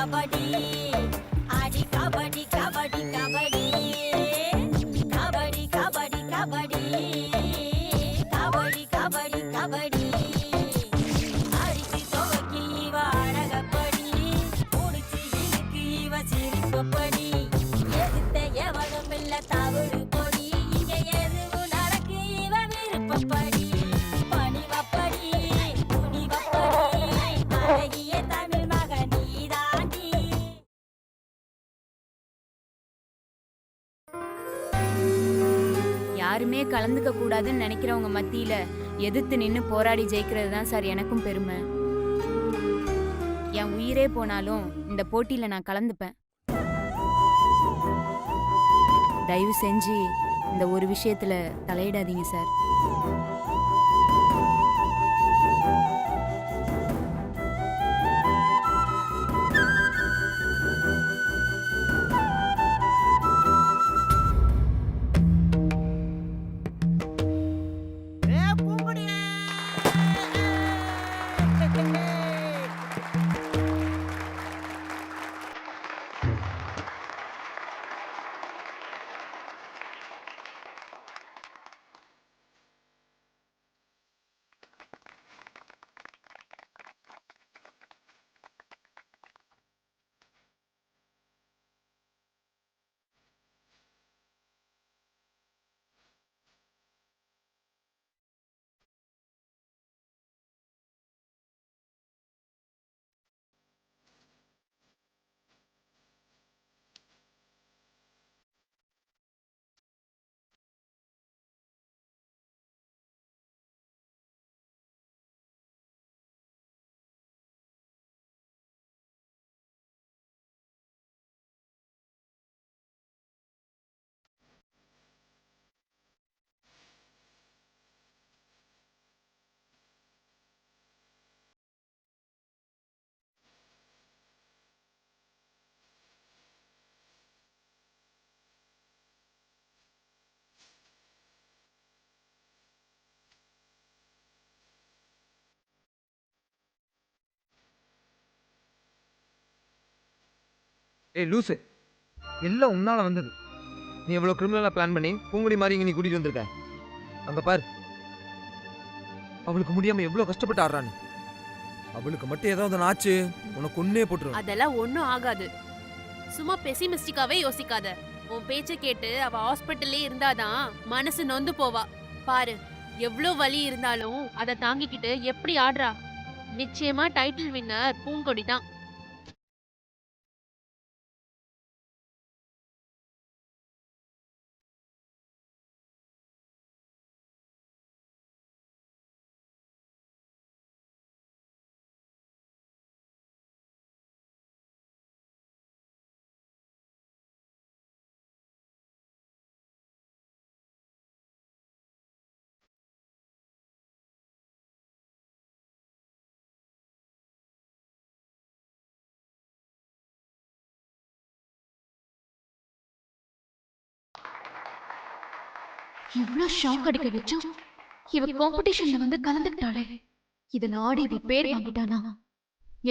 கபடி ஆடி கபடி கபடி கபடி கபடி கபடி கபடி கபடி கபடி கபடி அடிச்சு துவக்கி இவ அழகப்படி முடிச்சு இழுக்கு இவ சிரிப்பப்படி எதிர்த்த எவனும் இல்ல தவறு பொடி இங்க எதுவும் நடக்கு இவ விருப்பப்படி பணிவப்படி துணிவப்படி அழகிய தமிழ் மகனி தாண்டி. யாருமே கலந்துக்க கூடாதுன்னு நினைக்கிறவங்க மத்தியில எதிர்த்து நின்னு போராடி ஜெயிக்கிறது தான் சார் எனக்கும் பெருமை. என் உயிரே போனாலும் இந்த போட்டியில நான் கலந்துப்பேன். தயவு செஞ்சு இந்த ஒரு விஷயத்துல தலையிடாதீங்க சார். ஏய் லூசு, எல்லாம் உன்னால வந்தது. நீ எவ்வளோ கிரிமினலாக பிளான் பண்ணி பூங்குடி மாதிரி இங்கே நீ கூட்டிகிட்டு வந்திருக்க. அங்கே பார், அவளுக்கு முடியாமல் எவ்வளோ கஷ்டப்பட்டு ஆடுறான்னு. அவளுக்கு மட்டும் ஏதாவது ஆச்சு உனக்கு ஒன்னே போட்டுரும். அதெல்லாம் ஒன்றும் ஆகாது. சும்மா பெசிமிஸ்டிக்காவே யோசிக்காத. உன் பேச்சை கேட்டு அவ ஹாஸ்பிட்டல்லே இருந்தாதான் மனசு நொந்து போவா. பாரு, எவ்வளோ வலி இருந்தாலும் அதை தாங்கிக்கிட்டு எப்படி ஆடுறா. நிச்சயமா டைட்டில் வின்னர் பூங்கொடி தான். இவ்ளோ ஷாக் அடிக்க வச்சோம். இவ காம்படிஷன்ல வந்து கலந்துக்கிட்டாளே, இத ஆடி இவ பேர் வாங்கிட்டானா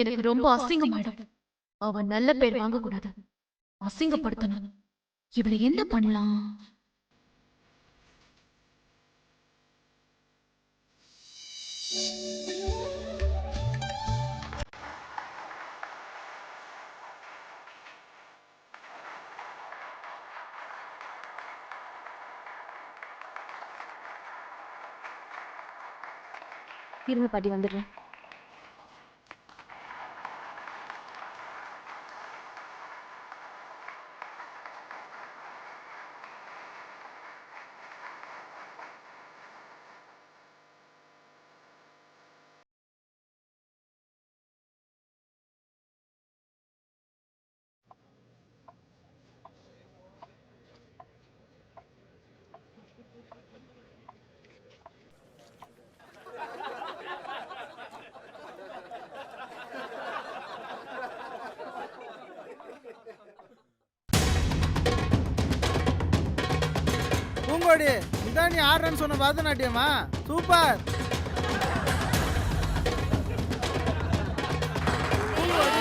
எனக்கு ரொம்ப அசிங்கமாயிடும். அவ நல்ல பேர் வாங்க கூடாது, அசிங்கப்படுத்தணும். இவளை என்ன பண்ணலாம்? இருங்க பாட்டி, வந்துடுறேன். பூங்கோடி, இதான் நீ ஆடுறேன்னு சொன்ன பரதநாட்டியமா? சூப்பர். பூங்கோடி,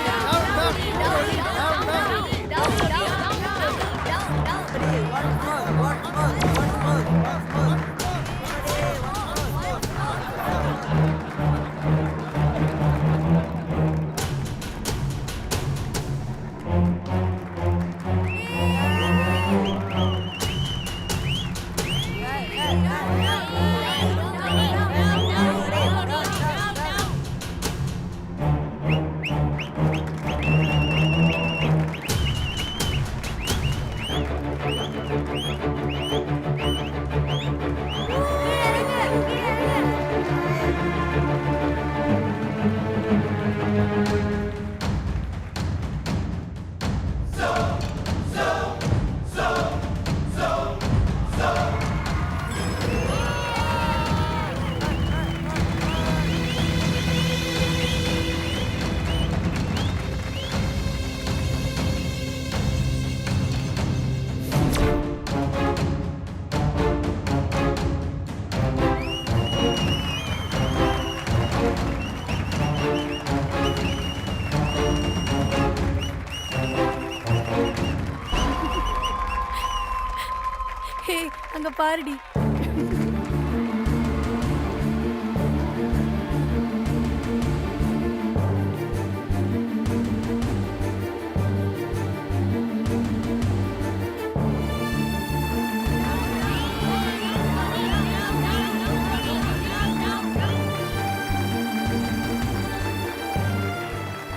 ஹே அங்க பாருடி.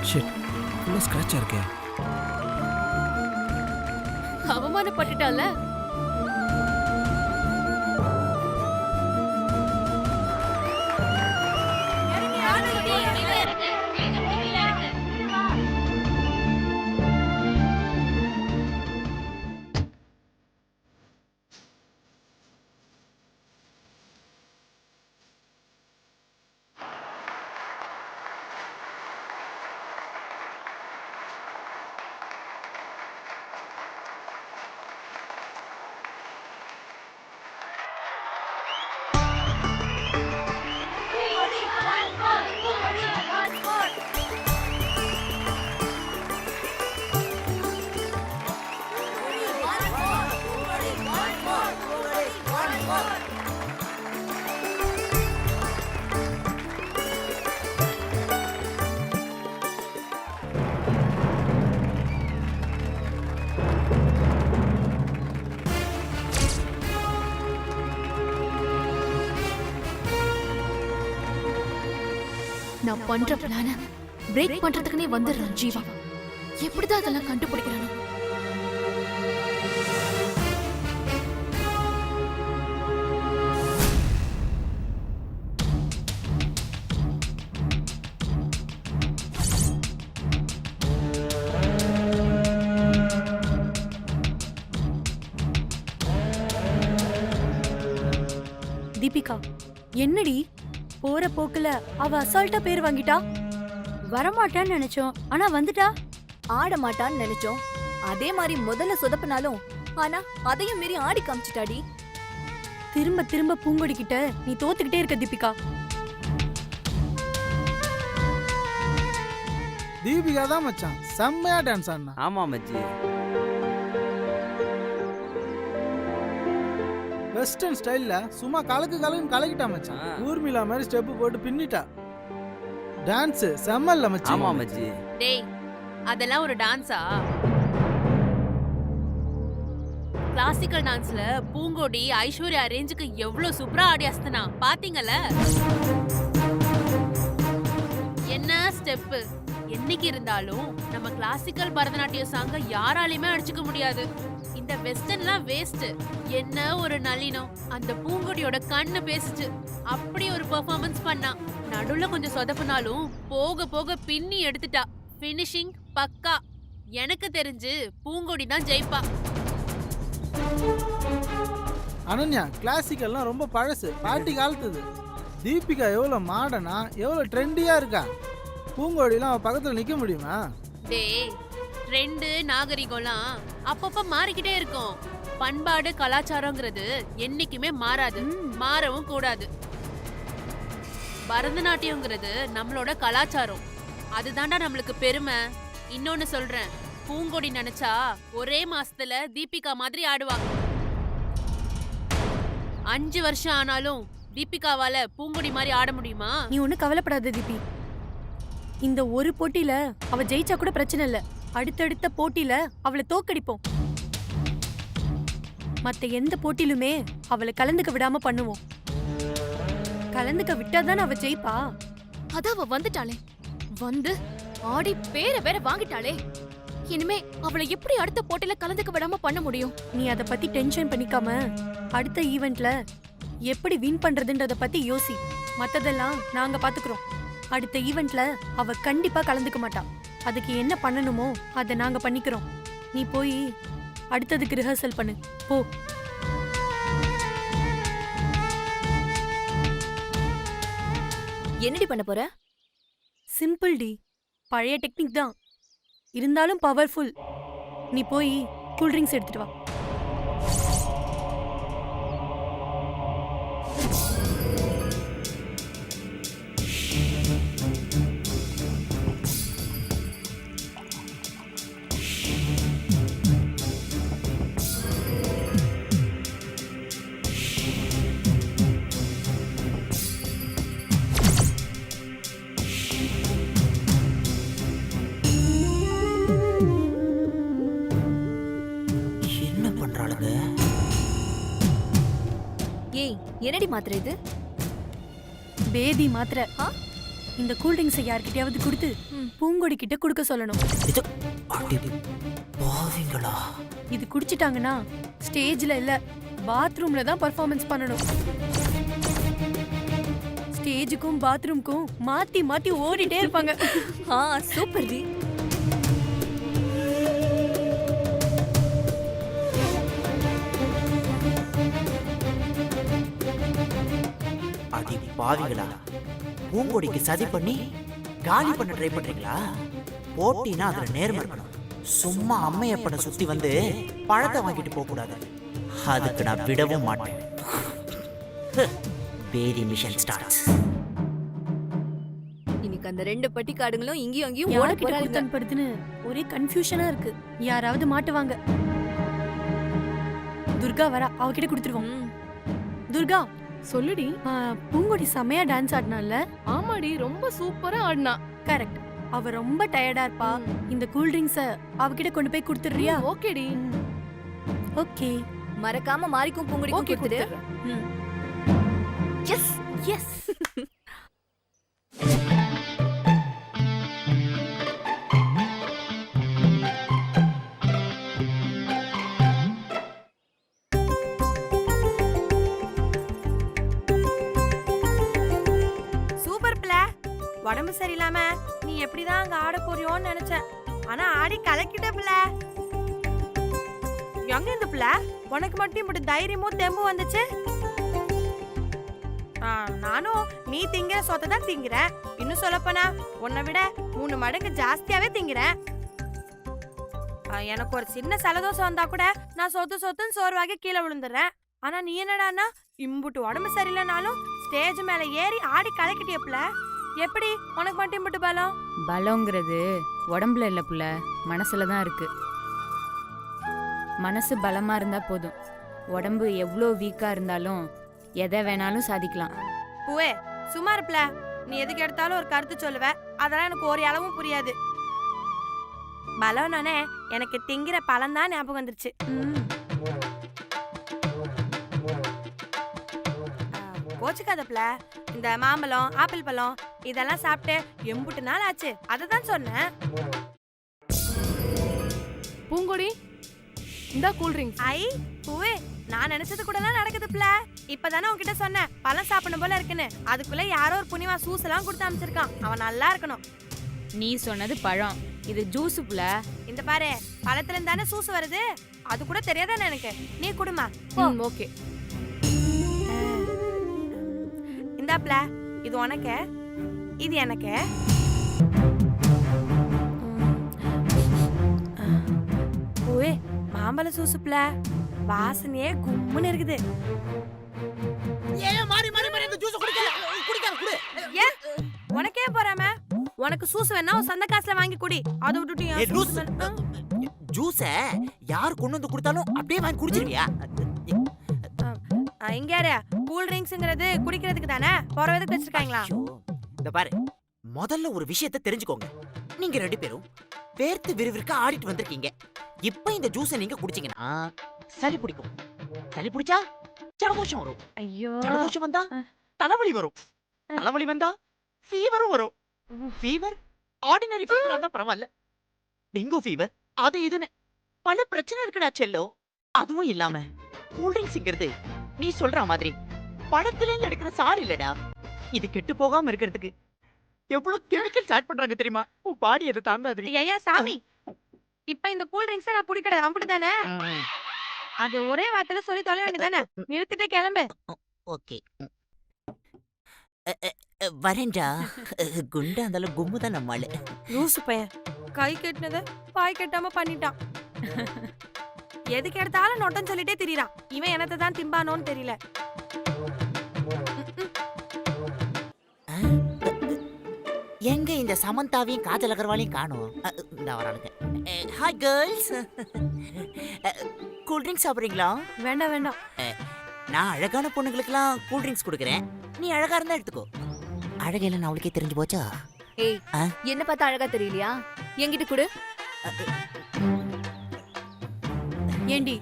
ஷிட், ஃபுல்லா ஸ்க்ராட்சா இருக்கே. அவமானப்பட்டுட்டால. நான் பண்ற பிளான பிரேக் பண்றதுக்குனே வந்துடுறான் ஜீவா. எப்படிதான் அதெல்லாம் கண்டுபிடிக்கிறானோ? தீபிகா, என்னடி போற போக்குல அவ அசால்ட்டா பேர் வாங்கிட்டா? வரமாட்டான்னு நினைச்சோம், ஆனா வந்துட்டா. ஆட மாட்டான்னு நினைச்சோம், அதே மாதிரி முதல்ல சொதப்பினாலும் ஆனா அதையும் மீறி ஆடி காமிச்சிட்டாடி. திரும்ப திரும்ப பூங்கொடி கிட்ட நீ தோத்துக்கிட்டே இருக்க தீபிகா. தீபிகா தான் மச்சான் செம்மையா டான்ஸ் ஆடினா. ஆமா மச்சி. வெஸ்டர்ன் ஸ்டைல்ல சும்மா கலக்குன்னு கலக்கிட்டா மச்சான். ஊர்மிளா மாதிரி ஸ்டெப் போட்டு பின்னிட்டா. டான்ஸ் செம்மல்ல மச்சான். ஆமா மச்சி. டேய், அதெல்லாம் ஒரு டான்ஸா? கிளாசிக்கல் டான்ஸ்ல பூங்கோடி ஐஸ்வர்யா ரேஞ்சுக்கு எவ்வளவு சூப்பரா ஆடி அஸ்தனா பாத்தீங்கல்ல? என்ன ஸ்டெப் என்னைக்கு இருந்தாலும் நம்ம கிளாசிக்கல் பரதநாட்டிய சாங்க யாராலையுமே அடிச்சுக்க முடியாது. இந்த வெஸ்டர்ன்லாம் வேஸ்ட். என்ன ஒரு நளினம். அந்த பூங்கொடியோட கண்ணு பேசுச்சு. அப்படி ஒரு பெர்ஃபார்மன்ஸ் பண்ணா. நடுவுல கொஞ்சம் சொதப்புனாலும் போக போக பின்னி எடுத்துட்டா. ஃபினிஷிங் பக்கா. எனக்கு தெரிஞ்சு பூங்கொடி தான் ஜெயிப்பா. அனன்யா, கிளாசிக்கல்லாம் ரொம்ப பழசு, பாட்டி காலத்துது. தீபிகா எவ்வளவு மாடனா, எவ்வளவு ட்ரெண்டியா இருக்கா. பூங்கோடிலாம் அவ பக்கத்துல நிக்க முடியுமா? டேய், ட்ரெண்டு நாகரிகம்லாம் அப்பப்ப மாறிக்கிட்டே இருக்கும். பண்பாடு கலாச்சாரங்கிறது என்னைக்குமே மாறாது, மாறவும் கூடாது. பரதநாட்டியம்ங்கிறது நம்மளோட கலாச்சாரம். அதுதான்டா நம்மளுக்கு பெருமை. இன்னொன்னு சொல்றேன், பூங்கொடி நினைச்சா ஒரே மாசத்துல தீபிகா மாதிரி ஆடுவா. 5 வருஷம் ஆனாலும் தீபிகாவால பூங்கொடி மாதிரி ஆட முடியுமா? நீ ஒன்னும் கவலைப்படாத தீபி. இந்த ஒரு போட்டியில அவ ஜெயிச்சா கூட பிரச்சனை இல்ல. அடுத்தடுத்த போட்டியில அவளை தோக்கடிப்போம். மத்த எந்த போட்டிலுமே அவளை கலந்துக்க விடாம பண்ணுவோம். கலந்துக்க விட்டாதானே அவ ஜெயிப்பா. அதான் அவ வந்துட்டாளே, வந்து ஆடி பேரை வேற வாங்கிட்டாளே. இனிமே அவளை எப்படி அடுத்த போட்டியில கலந்துக்க விடாம பண்ண முடியும்? நீ அத பத்தி டென்ஷன் பண்ணிக்காம அடுத்த ஈவென்ட்ல எப்படி வின் பண்றதுன்றத பத்தி யோசி. மத்ததெல்லாம் நாங்க பாத்துக்கிறோம். அடுத்த ஈவென்ட்ல அவ கண்டிப்பா கலந்துக்க மாட்டா. அதுக்கு என்ன பண்ணணுமோ அதை நாங்க பண்ணிக்கிறோம். நீ போய் அடுத்ததுக்கு ரிஹர்சல் பண்ணு போ. என்னடி பண்ண போற? சிம்பிள் டி, பழைய டெக்னிக் தான், இருந்தாலும் பவர்ஃபுல். நீ போய் கூல் ட்ரிங்க்ஸ் எடுத்துட்டு வா. என்ன பண்றாளுங்க? ஏய், என்னடி மாத்திரை இது? பேதி மாத்திரை. இந்த கூல் ட்ரிங்க்ஸை யார்கிட்டயாவது கொடுத்து பூங்கொடி கிட்ட கொடுக்க சொல்லணும். இது அடி பாவிங்களா? இது குடிச்சிட்டாங்கன்னா ஸ்டேஜ்ல இல்ல, பாத்ரூம்ல தான் பெர்ஃபார்மன்ஸ் பண்ணணும். ஸ்டேஜுக்கும் பாத்ரூம்க்கும் மாத்தி மாத்தி ஓடிட்டே இருப்பாங்க. சூப்பர் டி. அடி பாவிங்களா? பூங்கொடிக்கு சதி பண்ணி காலி பண்ண ட்ரை பண்றீங்களா? போட்டினா அதுல நேர்மை இருக்கணும். சும்மா அம்மையப்பனை சுத்தி வந்து பழத்தை வாங்கிட்டு போக கூடாது. அதுக்கு நான் விடவும் மாட்டேன். பேதி மிஷன் ஸ்டார்ட்ஸ். இன்னைக்கு அந்த 2 பட்டிக்காடுங்களும் இங்கேயும் அங்கேயும் ஓட யார்கிட்ட போறாங்க. கொடுத்தனுப்படுதுன்னு ஒரே கன்ஃபியூஷனா இருக்கு. யாராவது மாட்டுவாங்க. துர்கா வரா, அவகிட்ட கொடுத்துருவோம். துர்கா சொல்லுடி. பூங்கொடி செமையா டான்ஸ் ஆடினால. ஆமாடி, ரொம்ப சூப்பரா ஆடினா. கரெக்ட். அவ ரொம்ப டயர்டா இருப்பா. இந்த கூல் ட்ரிங்க்ஸ அவகிட்ட கொண்டு போய் கொடுத்துறியா? ஓகேடி. ஓகே. மறக்காம மாரிக்கும் பூங்குடிக்கும் ஓகே, கொடுத்துடு. கொடுத்துடுறேன். Yes yes. சூப்பர் பிள. உடம்பு சரியில்லாம நீ எப்படிதான் அங்க ஆட போறியோன்னு நினைச்சேன். ஆனா ஆடி கலக்கிட்ட பிள. எங்க இந்த பிள? உனக்கு மட்டும் இப்படி தைரியமும் தெம்பும் வந்துச்சு? நானும் நீ திங்கிற சொத்தை தான் திங்கிறேன். இன்னும் சொல்லப்போனா உன்னை விட 3 மடங்கு ஜாஸ்தியாவே திங்கிறேன். எனக்கு ஒரு சின்ன சலதோஷம் வந்தா கூட நான் சொத்துன்னு சோர்வாகி கீழே விழுந்துடுறேன். ஆனா நீ என்னடான்னா இம்புட்டு உடம்பு சரியில்லைனாலும் ஸ்டேஜ் மேல ஏறி ஆடி கலக்கிட்டியப்ல. எப்படி உனக்கு மட்டும் இம்புட்டு பலம்? பலங்கிறது உடம்புல இல்ல புள்ள, மனசுல தான் இருக்கு. மனசு பலமா இருந்தா போதும். உடம்பு எவ்வளோ வீக்கா இருந்தாலும் எதை வேணாலும் சாதிக்கலாம். பூவே சும்மா இருப்பல. நீ எதுக்கு எடுத்தாலும் ஒரு கருத்து சொல்லுவ. அதெல்லாம் எனக்கு ஒரு அளவும் புரியாது. பலம்னானே எனக்கு திங்கிற பழம் தான் ஞாபகம் வந்துருச்சு. கோச்சுக்காதப்ல. இந்த மாம்பழம், ஆப்பிள் பழம் இதெல்லாம் சாப்பிட்டு எம்புட்டு நாள் ஆச்சு. அதை தான் சொன்னேன். பூங்கொடி, இந்தா கூல் ட்ரிங்க்ஸ். ஐ பூவே, நான் நினைச்சது கூட எல்லாம் நடக்குதுப்ல. இப்பதானே உன்கிட்ட சொன்னேன் பழம் சாப்பிடணும் போல இருக்குன்னு. அதுக்குள்ள யாரோ ஒரு புனிவா சூஸ் எல்லாம் கொடுத்து அமைச்சிருக்கான். அவன் நல்லா இருக்கணும். நீ சொன்னது பழம், இது ஜூஸ் புள்ள. இந்த பாரு, பழத்துல இருந்தானே சூஸ் வருது. அது கூட தெரியாதானே எனக்கு. நீ குடுமா. ஓகே. இந்தாப்ல, இது உனக்கு, இது எனக்கு. ஓயே, மாம்பழ சூசுப்ல வாசனையே கும்முன்னு இருக்குது. ஏன் உனக்கே போறாம? உனக்கு சூஸ் வேணா உன் சொந்த காசுல வாங்கி குடி. அதை விட்டுட்டு ஏய், ஏன் லூசு. juice வேணும்? ஜூஸ யார் கொண்டு வந்து கொடுத்தாலும் அப்படியே வாங்கி குடிச்சிருவியா? இங்க யாரு கூல் ட்ரிங்க்ஸ்ங்கிறது குடிக்கிறதுக்கு தானே போறதுக்கு வச்சிருக்காங்களா? ஐயோ, இந்த பாரு, முதல்ல ஒரு விஷயத்தை தெரிஞ்சுக்கோங்க. நீங்க 2 பேரும் வேர்த்து விறுவிறுக்க ஆடிட்டு வந்திருக்கீங்க. இப்ப இந்த ஜூஸை நீங்க குடிச்சீங்கன்னா சளி பிடிக்கும். சளி பிடிச்சா ஜலதோஷம் வரும். ஐயோ ஜலதோஷம் வந்தா தலைவலி வரும். தலைவலி வந்தா ஃபீவரும் வரும். ஃபீவர் ஆர்டினரி ஃபீவரா இருந்தா பரவாயில்ல. டெங்கு ஃபீவர் அது இதுன்னு பல பிரச்சனை இருக்குடா செல்லோ. அதுவும் இல்லாம கூல்ட்ரிங்க்ஸ்ங்கிறது நீ சொல்ற மாதிரி பழத்துல இருந்து எடுக்கிற சாறு இல்லடா. இது கெட்டு போகாம இருக்கிறதுக்கு எவ்வளவு கெமிக்கல்ஸ் ஆட் பண்றாங்க தெரியுமா? உன் பாடி அதை தாங்காது. ஐயா சாமி, இப்ப இந்த கூல் ட்ரிங்க்ஸ் நான் குடிக்கிறேன் அப்படிதானே? அது ஒரே வார்த்தையில சொல்லி தொலை வேண்டியதானே? நிறுத்திட்டு கிளம்பு. ஓகே, வரேன்டா. குண்டா இருந்தாலும் கும்மு தான் நம்மாளு. லூசு பையன் கை கட்டினத பாய் கட்டாம பண்ணிட்டான். எதுக்கு எடுத்தாலும் நொட்டம் சொல்லிட்டே திரியறான். இவன் என்னத்தை தான் திம்பானோன்னு தெரியல. எங்க இந்த சமந்தாவையும் காஜல் அகர்வாலையும் காணோம். நான் வரானுங்க. ஹாய் கேர்ள்ஸ், கூல் ட்ரிங்க்ஸ் சாப்பிட்றீங்களா? வேண்டாம் வேண்டாம். நான் அழகான பொண்ணுங்களுக்கெல்லாம் கூல் ட்ரிங்க்ஸ் கொடுக்குறேன். நீ அழகா இருந்தா எடுத்துக்கோ. அழகையில அவளுக்கே தெரிஞ்சு போச்சா? ஏய், என்ன பார்த்தா அழகா தெரியலையா? என்கிட்ட கொடு. ஏண்டி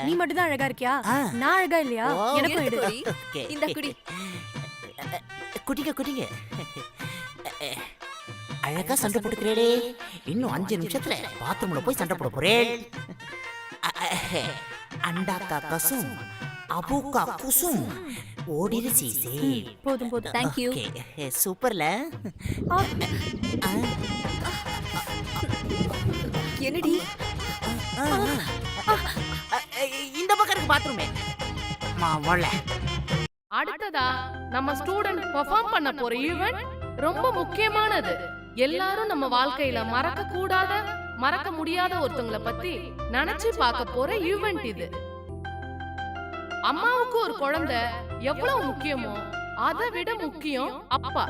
நீ மட்டும் தான் அழகா இருக்கியா? நான் அழகா இல்லையா? எனக்கும் எடு. Okay. இந்த குடி. குடிங்க குடிங்க. அழகா சண்டை போட்டுக்கிறேடே. இன்னும் 5 நிமிஷத்துல பாத்ரூம்ல போய் சண்டை போட போறேன். அண்டாக்கா கசும் அபுக்கா குசும் ஓடிரு சீசே. போதும் போதும். Thank you. சூப்பர்ல. என்னடி? இந்த பக்கம் இருக்கு பாத்ரூமே. மாவள. அடுத்ததா நம்ம ஸ்டூடெண்ட் பெர்ஃபார்ம் பண்ண போற ஈவென்ட் ரொம்ப முக்கியமானது. எல்லாரும் நம்ம வாழ்க்கையில மறக்க கூடாத, மறக்க முடியாத ஒருத்தங்கள பத்தி நினைச்சு பார்க்க போற ஈவென்ட் இது. அம்மாவுக்கு ஒரு குழந்தை எவ்வளவு முக்கியமோ அதை விட முக்கியம் அப்பா.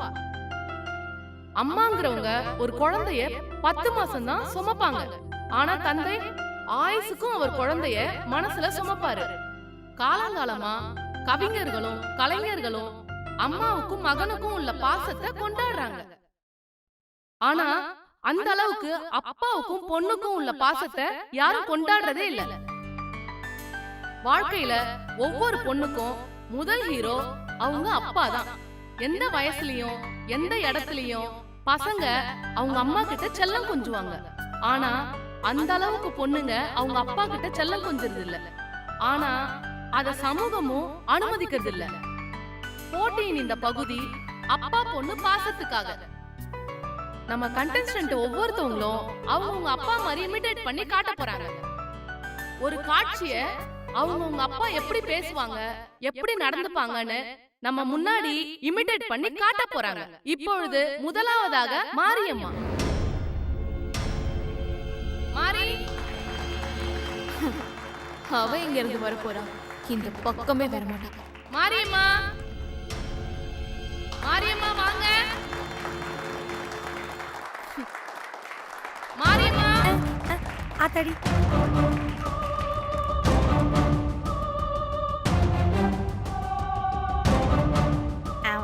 அம்மாங்கிறவங்க ஒரு குழந்தைய 10 மாசம் தான் சுமப்பாங்க. ஆனா தந்தை ஆயுசுக்கும் அவர் குழந்தைய மனசுல சுமப்பாரு. காலங்காலமா கவிஞர்களும் கலைஞர்களும் அம்மாவுக்கும் மகனுக்கும் உள்ள பாசத்தை கொண்டாடுறாங்க. ஆனா அந்த அளவுக்கு அப்பாவுக்கும் பொண்ணுக்கும் உள்ள பாசத்தை யாரும் கொண்டாடுறதே இல்ல. வாழ்க்கையில ஒவ்வொரு பொண்ணுக்கும் முதல் ஹீரோ அவங்க அப்பா தான். எந்த வயசுலயும் எந்த இடத்துலயும் பசங்க அவங்க அம்மா கிட்ட செல்லம் கொஞ்சுவாங்க. ஆனா அந்த அளவுக்கு பொண்ணுங்க அவங்க அப்பா கிட்ட செல்லம் கொஞ்சறது இல்ல. ஆனா அத சமூகமும் அனுமதிக்கிறது இல்ல. போட்டியின் இந்த பகுதி அப்பா பொண்ணு பாசத்துக்காக. நம்ம கண்டெஸ்டன்ட் ஒவ்வொருத்தவங்களும் அவங்க அப்பா மாதிரி இமிடேட் பண்ணி காட்ட போறாங்க. ஒரு காட்சிய அவங்க அப்பா எப்படி பேசுவாங்க, எப்படி நடந்துப்பாங்கன்னு நம்ம முன்னாடி இமிடேட் பண்ணி காட்ட போறாங்க. இப்பொழுது முதலாவதாக மாரியம்மா. மாரி, அவ இங்க இருந்து வர போறா. இந்த பக்கமே வர மாட்டா. மாரியம்மா, மாரியம்மா வாங்க. மாரியம்மா, ஆத்தாடி.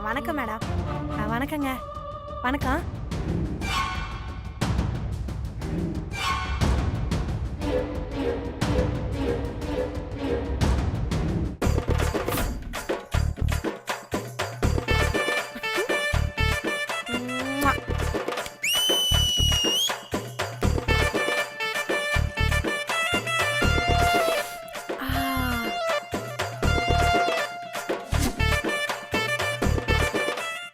வணக்கம் மேடம். வணக்கங்க. வணக்கம்.